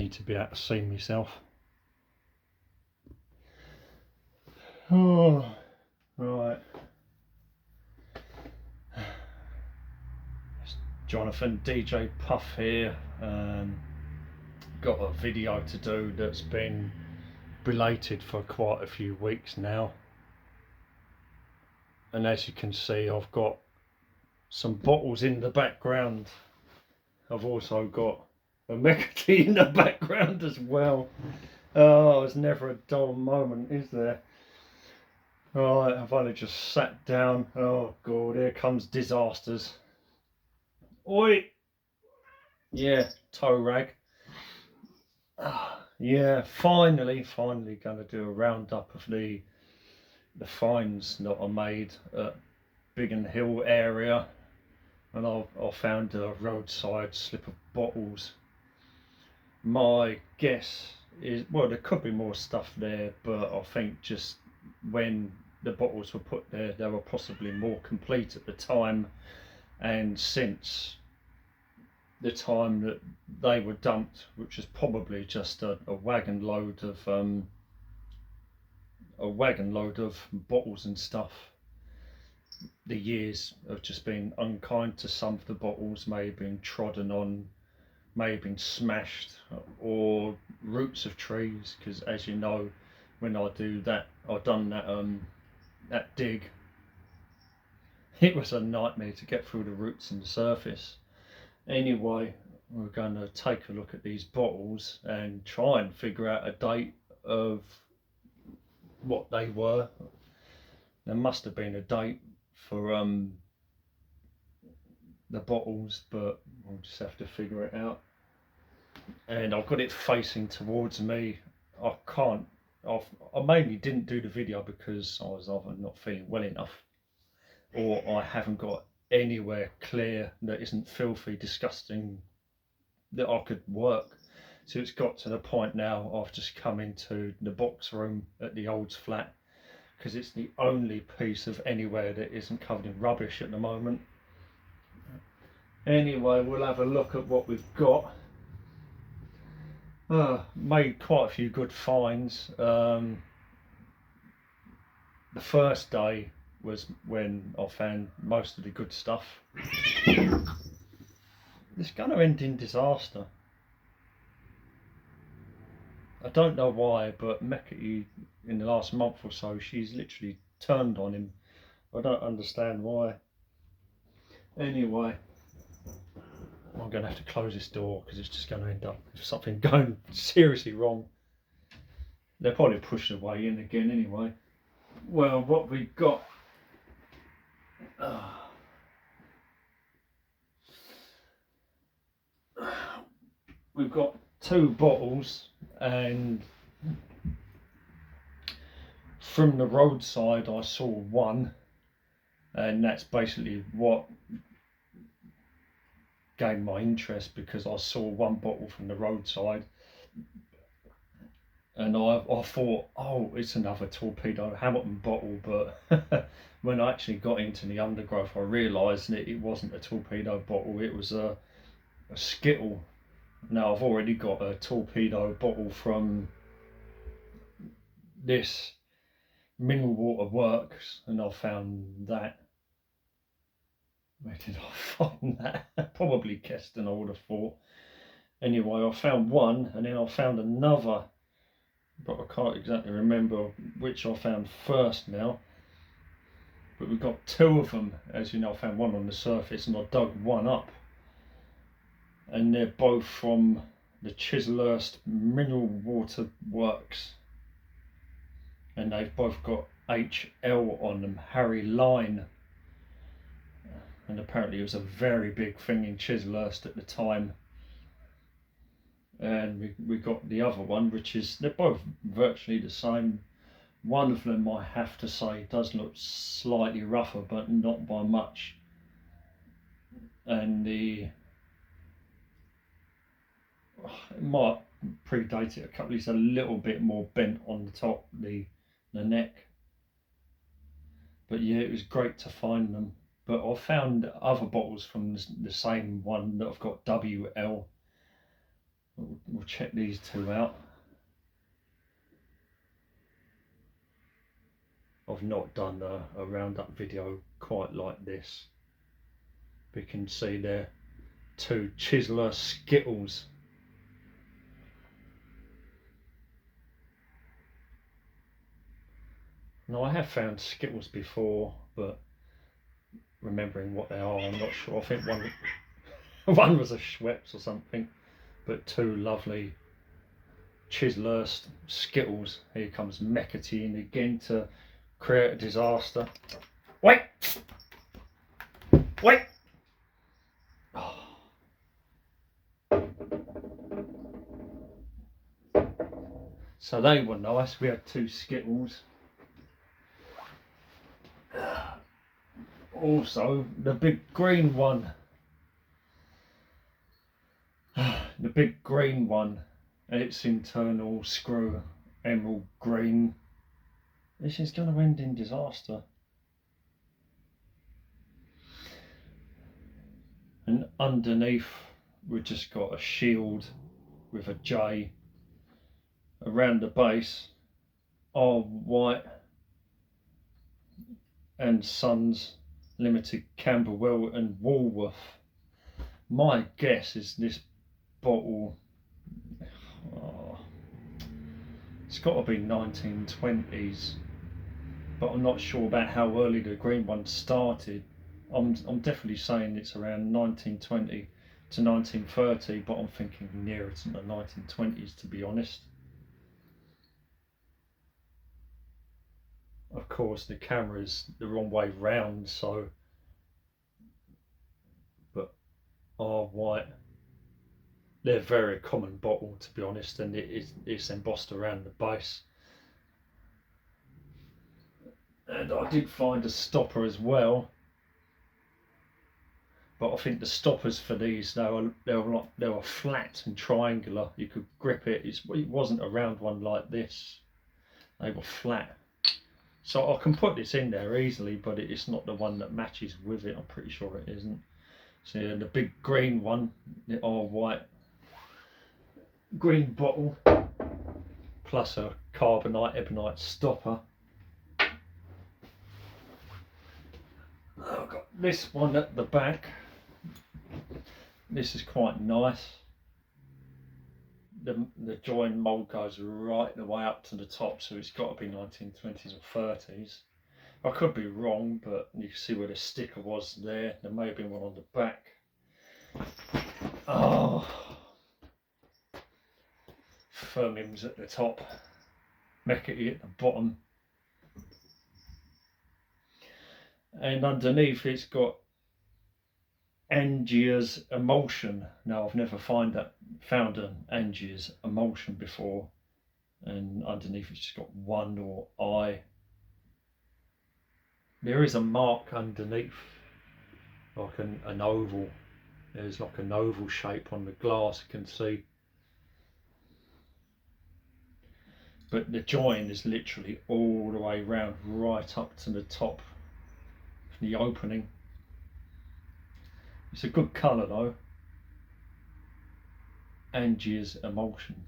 need to be able to see myself. Oh, right. It's Jonathan DJ Puff here. Got a video to do that's been belated for quite a few weeks now. And as you can see, I've got some bottles in the background. I've also got a Mecca in the background as well. Oh, it's never a dull moment, is there? Right, I've only just sat down. Oh God, here comes disasters. Oi! Yeah, toe rag. Yeah, finally gonna do a roundup of the finds that I made at Biggin Hill area. And I found a roadside slip of bottles. My guess is, well, there could be more stuff there, but I think just when the bottles were put there, they were possibly more complete at the time, and since the time that they were dumped, which is probably just a wagon load of bottles and stuff, the years have just been unkind to some of the bottles. May have been trodden on, may have been smashed, or roots of trees, because as you know, when I do that, I've done that dig, it was a nightmare to get through the roots and the surface. Anyway, we're going to take a look at these bottles and try and figure out a date of what they were. There must have been a date for the bottles, but we'll just have to figure it out. And I've got it facing towards me. I mainly didn't do the video because I was either not feeling well enough, or I haven't got anywhere clear that isn't filthy, disgusting, that I could work. So it's got to the point now I've just come into the box room at the old flat, because it's the only piece of anywhere that isn't covered in rubbish at the moment. Anyway, we'll have a look at what we've got. Made quite a few good finds. The first day was when I found most of the good stuff. It's going to end in disaster. I don't know why, but Mecca in the last month or so, she's literally turned on him. I don't understand why. Anyway, I'm going to have to close this door because it's just going to end up with something going seriously wrong. They'll probably push the way in again anyway. Well, what we've got, we've got 2 bottles, and from the roadside I saw one, and that's basically what gained my interest, because I saw one bottle from the roadside and I thought, oh, it's another Torpedo Hamilton bottle, but when I actually got into the undergrowth I realised that it wasn't a torpedo bottle, it was a Skittle. Now I've already got a torpedo bottle from this mineral water works, and I found that. Where did I find that? Probably Keston, I would have thought. Anyway, I found one, and then I found another, but I can't exactly remember which I found first now. But we've got 2 of them. As you know, I found one on the surface and I dug one up, and they're both from the Chislehurst Mineral Water Works, and they've both got HL on them, Harry Line, and apparently it was a very big thing in Chislehurst at the time. And we got the other one, which is, they're both virtually the same. One of them, I have to say, does look slightly rougher, but not by much. And it might predate it a couple. It's a little bit more bent on the top, the neck. But yeah, it was great to find them. But I found other bottles from the same one that I've got WL, We'll check these two out. I've not done a roundup video quite like this. We can see there two Chiseler Skittles. Now I have found Skittles before, but remembering what they are, I'm not sure. I think one was a Schweppes or something, but two lovely Chiseler Skittles. Here comes Mechatty in again to create a disaster. Wait! Wait! Oh. So they were nice. We had two Skittles. Also, the big green one. The big green one. Its internal screw emerald green. This is going to end in disaster. And underneath we've just got a shield with a J. Around the base are White and Sons Limited, Camberwell and Woolworth. My guess is this bottle, it's got to be 1920s, but I'm not sure about how early the green one started. I'm definitely saying it's around 1920 to 1930, but I'm thinking nearer to the 1920s, to be honest. Of course the camera's the wrong way round, so, but White, they're a very common bottle, to be honest, and it's embossed around the base. And I did find a stopper as well, but I think the stoppers for these, they were flat and triangular. You could grip it. It wasn't a round one like this. They were flat. So I can put this in there easily, but it's not the one that matches with it. I'm pretty sure it isn't. So yeah, the big green one, the all white green bottle, plus a carbonite ebonite stopper. I've got this one at the back. This is quite nice. The join mould goes right the way up to the top, so it's got to be 1920s or 30s. I could be wrong, but you can see where the sticker was there. There may have been one on the back. Oh, Firmings at the top, Mechatty at the bottom, and underneath it's got Angier's Emulsion. Now I've never found an Angier's Emulsion before, and underneath it's just got one or I. There is a mark underneath, like an oval. There's like an oval shape on the glass, you can see. But the join is literally all the way round, right up to the top of the opening. It's a good colour though. Angier's Emulsion.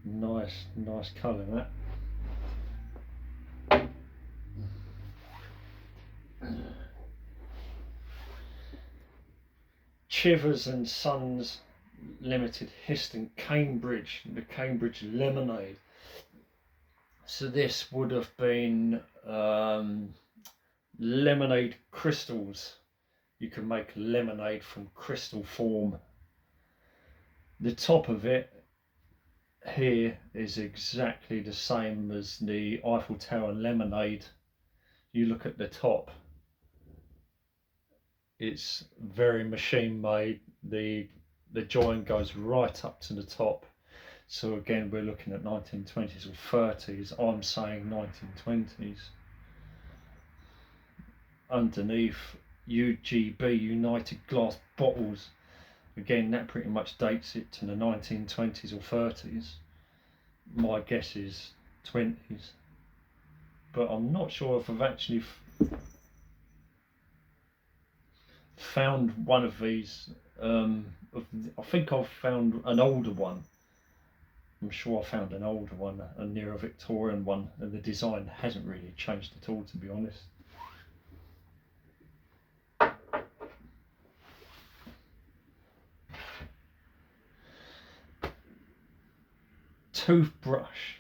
Nice colour that. Chivers and Sons Limited, Histon, Cambridge, the Cambridge Lemonade. So this would have been lemonade crystals. You can make lemonade from crystal form. The top of it here is exactly the same as the Eiffel Tower lemonade. You look at the top, it's very machine made. The join goes right up to the top. So again, we're looking at 1920s or 30s. I'm saying 1920s. Underneath, UGB, United Glass Bottles. Again, that pretty much dates it to the 1920s or 30s. My guess is 20s. But I'm not sure if I've actually found one of these. I think I've found an older one. I'm sure I found an older one, a near a Victorian one, and the design hasn't really changed at all, to be honest. Toothbrush,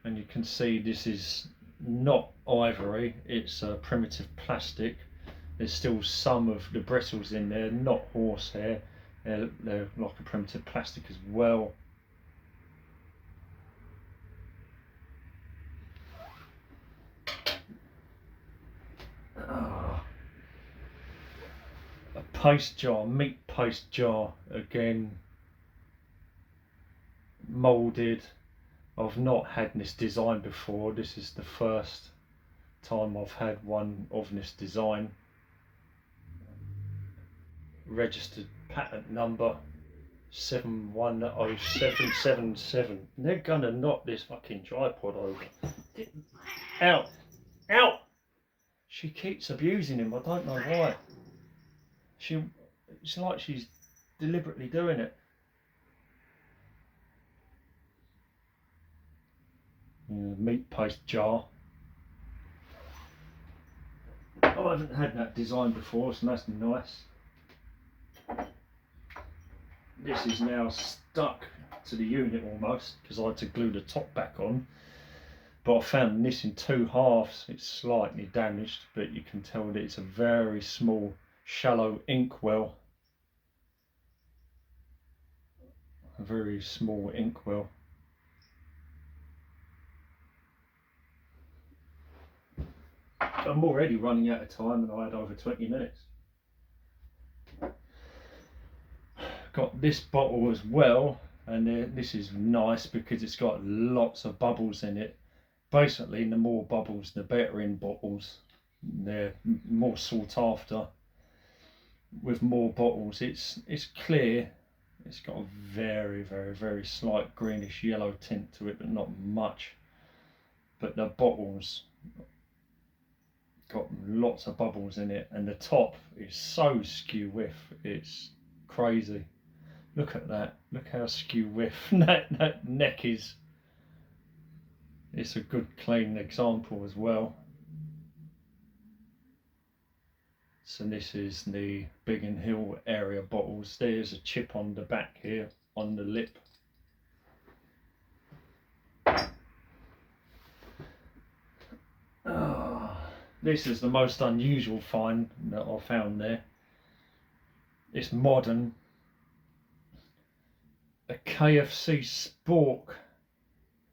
and you can see this is not ivory, it's primitive plastic. There's still some of the bristles in there, not horsehair. They're like a primitive plastic as well. A paste jar, meat paste jar, again moulded. I've not had this design before. This is the first time I've had one of this design. Registered patent number 710777. They're gonna knock this fucking tripod over. Out! Out! She keeps abusing him. I don't know why. It's like she's deliberately doing it. Meat paste jar. I haven't had that design before, so that's nice. This is now stuck to the unit almost, because I had to glue the top back on. But I found this in two halves. It's slightly damaged, but you can tell that it's a very small, shallow inkwell. A very small inkwell. I'm already running out of time, and I had over 20 minutes. Got this bottle as well, and this is nice because it's got lots of bubbles in it. Basically, the more bubbles the better in bottles. They're more sought after. With more bottles, it's clear. It's got a very, very, very slight greenish yellow tint to it, but not much. But the bottles got lots of bubbles in it, and the top is so skew whiff. It's crazy. Look at that. Look how skew whiff that neck is. It's a good clean example as well. So this is the Biggin Hill area bottles. There's a chip on the back here on the lip. This is the most unusual find that I found there. It's modern. A KFC spork,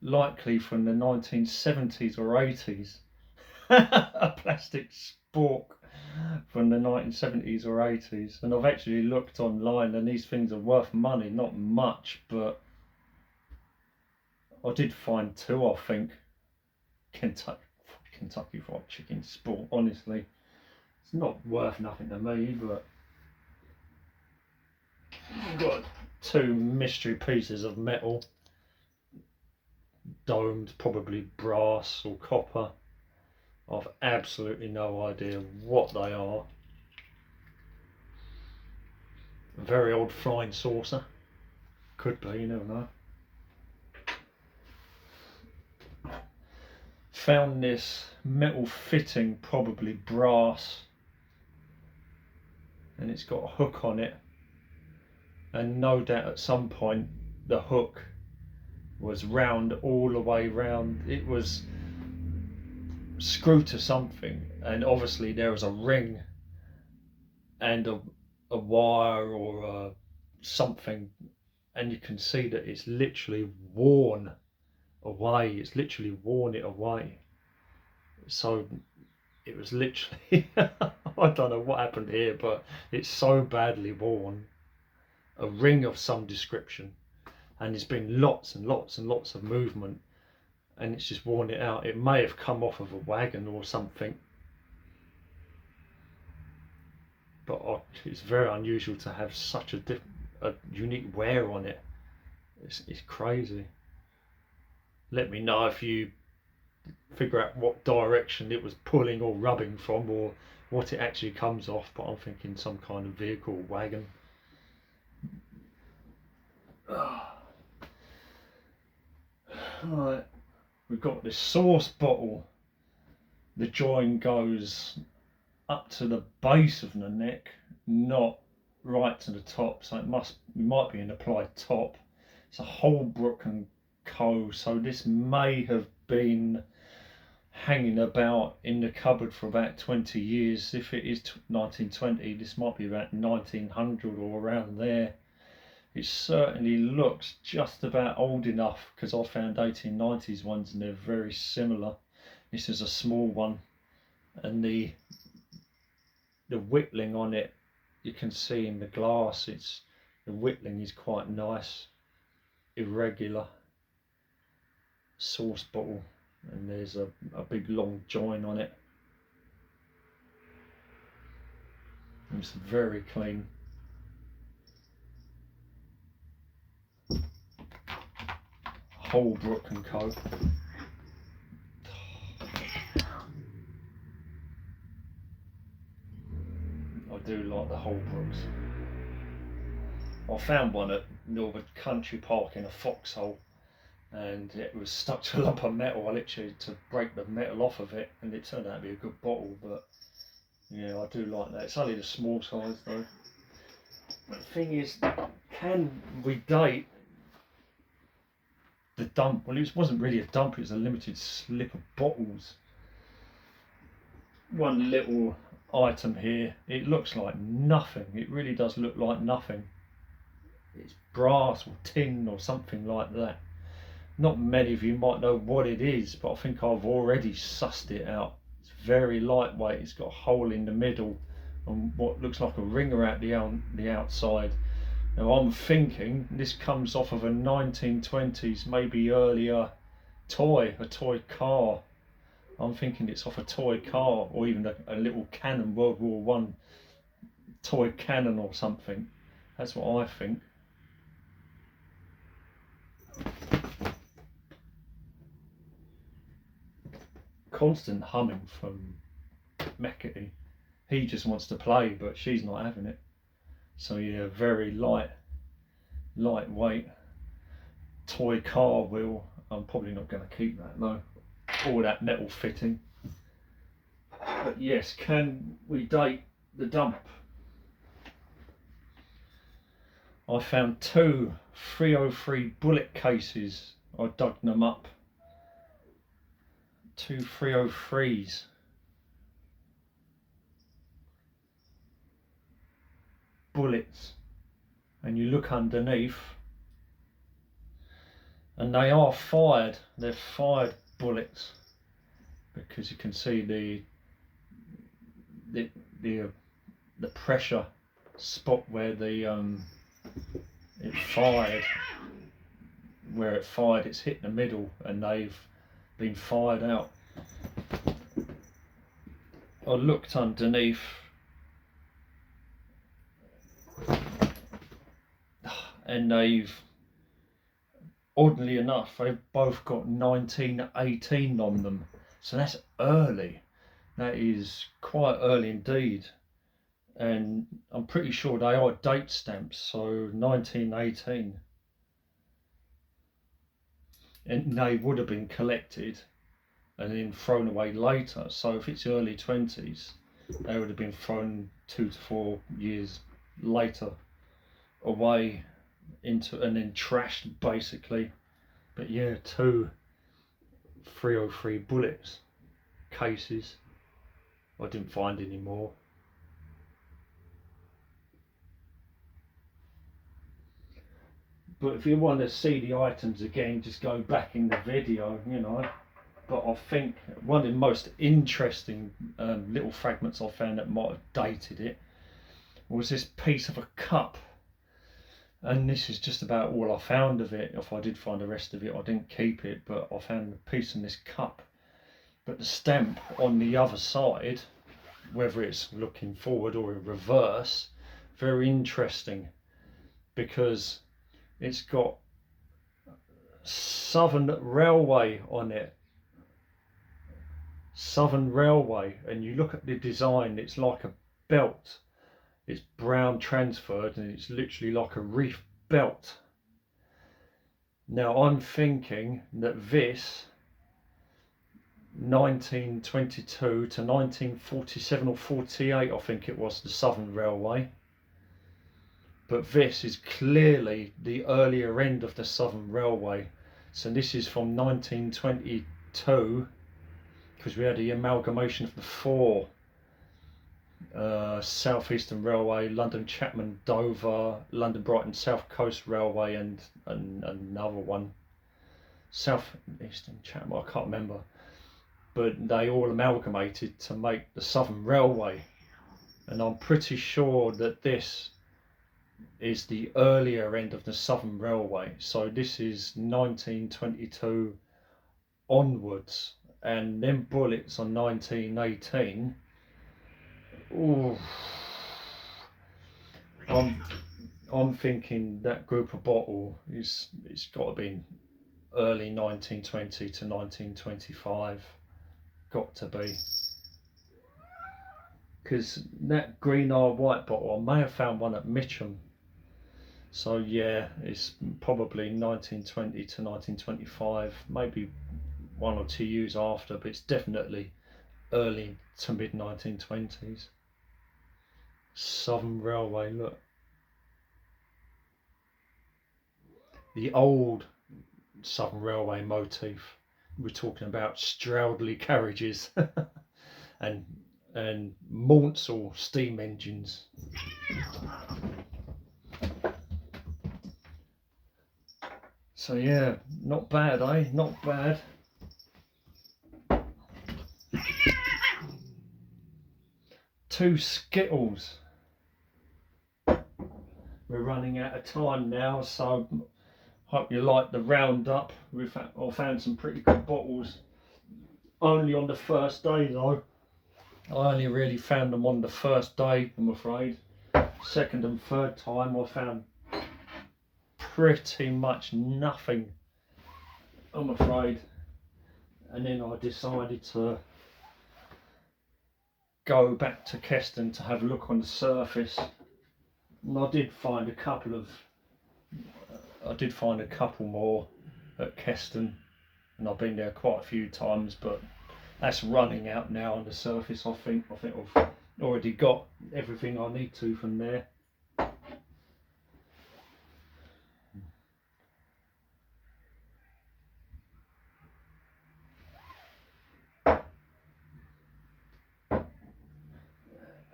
likely from the 1970s or 80s. A plastic spork from the 1970s or 80s. And I've actually looked online, and these things are worth money, not much, but I did find two, I think. Kentucky Fried Chicken spork, honestly. It's not worth nothing to me, but I've got two mystery pieces of metal, domed, probably brass or copper. I've absolutely no idea what they are. A very old flying saucer. Could be, you never know. Found this metal fitting, probably brass, and it's got a hook on it, and no doubt at some point the hook was round all the way round. It was screwed to something, and obviously there was a ring and a wire or something, and you can see that it's literally worn away. It's literally worn it away. So it was literally I don't know what happened here, but it's so badly worn. A ring of some description, and there's been lots and lots and lots of movement, and it's just worn it out. It may have come off of a wagon or something, but it's very unusual to have such a unique wear on it. It's crazy. Let me know if you figure out what direction it was pulling or rubbing from, or what it actually comes off, but I'm thinking some kind of vehicle, wagon. Right, we've got this sauce bottle. The join goes up to the base of the neck, not right to the top, so it might be an applied top. It's a Holbrook and Co, so this may have been hanging about in the cupboard for about 20 years. If it is 1920, this might be about 1900 or around there. It certainly looks just about old enough, because I found 1890s ones and they're very similar. This is a small one, and the whittling on it, you can see in the glass, the whittling is quite nice, irregular. Sauce bottle, and there's a big long join on it. It's very clean. Holbrook and Co. I do like the Holbrooks. I found one at Norwood Country Park in a foxhole, and it was stuck to a lump of metal. I literally had to break the metal off of it, and it turned out to be a good bottle. But yeah, I do like that. It's only the small size though. The thing is, can we date the dump? Well, it wasn't really a dump, it was a limited slip of bottles. One little item here, it looks like nothing. It really does look like nothing. It's brass or tin or something like that. Not many of you might know what it is, but I think I've already sussed it out. It's very lightweight. It's got a hole in the middle and what looks like a ringer at the outside. Now I'm thinking this comes off of a 1920s, maybe earlier a toy car. I'm thinking it's off a toy car, or even a little cannon, World War One toy cannon or something. That's what I think. Constant humming from Mecca. He just wants to play, but she's not having it. So yeah, very lightweight toy car wheel. I'm probably not going to keep that though. All that metal fitting. But yes, can we date the dump? I found two 303 bullet cases. I dug them up. Two 303s. Bullets. And you look underneath, and they are fired. They're fired bullets, because you can see the pressure spot where it fired. Where it fired, it's hit the middle, and they've been fired out. I looked underneath, and oddly enough, they've both got 1918 on them. So that's early. That is quite early indeed. And I'm pretty sure they are date stamps, so 1918. And they would have been collected and then thrown away later. So if it's early 20s, they would have been thrown 2 to 4 years later away into, and then trashed basically. But yeah, two 303 bullets cases. I didn't find any more. But if you want to see the items again, just go back in the video, you know. But I think one of the most interesting little fragments I found that might have dated it was this piece of a cup. And this is just about all I found of it. If I did find the rest of it, I didn't keep it, but I found a piece in this cup. But the stamp on the other side, whether it's looking forward or in reverse, very interesting, because it's got Southern Railway on it. Southern Railway, and you look at the design, it's like a belt. It's brown transferred and it's literally like a reef belt. Now I'm thinking that this 1922 to 1947 or 48, I think it was, the Southern Railway. But this is clearly the earlier end of the Southern Railway. So this is from 1922, because we had the amalgamation of the four: South Eastern Railway, London Chapman Dover, London Brighton South Coast Railway, and another one, South Eastern Chapman, I can't remember. But they all amalgamated to make the Southern Railway, and I'm pretty sure that this is the earlier end of the Southern Railway. So this is 1922 onwards, and them bullets on 1918. Ooh, I'm thinking that group of bottle it's got to be early 1920 to 1925. Got to be, because that green or white bottle, I may have found one at Mitcham. So yeah, it's probably 1920 to 1925, maybe 1 or 2 years after, but it's definitely early to mid 1920s. Southern Railway, look. The old Southern Railway motif. We're talking about Stroudley carriages and Maunsell steam engines. So yeah, not bad, eh? Not bad. Two Skittles. We're running out of time now, so hope you like the roundup. I found some pretty good bottles. Only on the first day though. I only really found them on the first day, I'm afraid. Second and third time I found pretty much nothing, I'm afraid. And then I decided to go back to Keston to have a look on the surface. And I did find a couple more at Keston, and I've been there quite a few times, but that's running out now on the surface. I think I've already got everything I need to from there.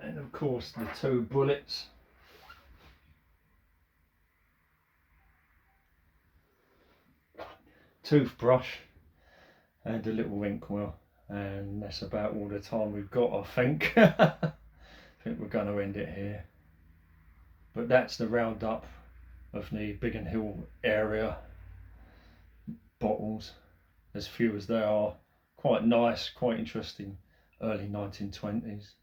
And of course the two bullets. Toothbrush and a little inkwell, and that's about all the time we've got, I think. I think we're going to end it here. But that's the roundup of the Biggin Hill area bottles, as few as they are. Quite nice, quite interesting, early 1920s.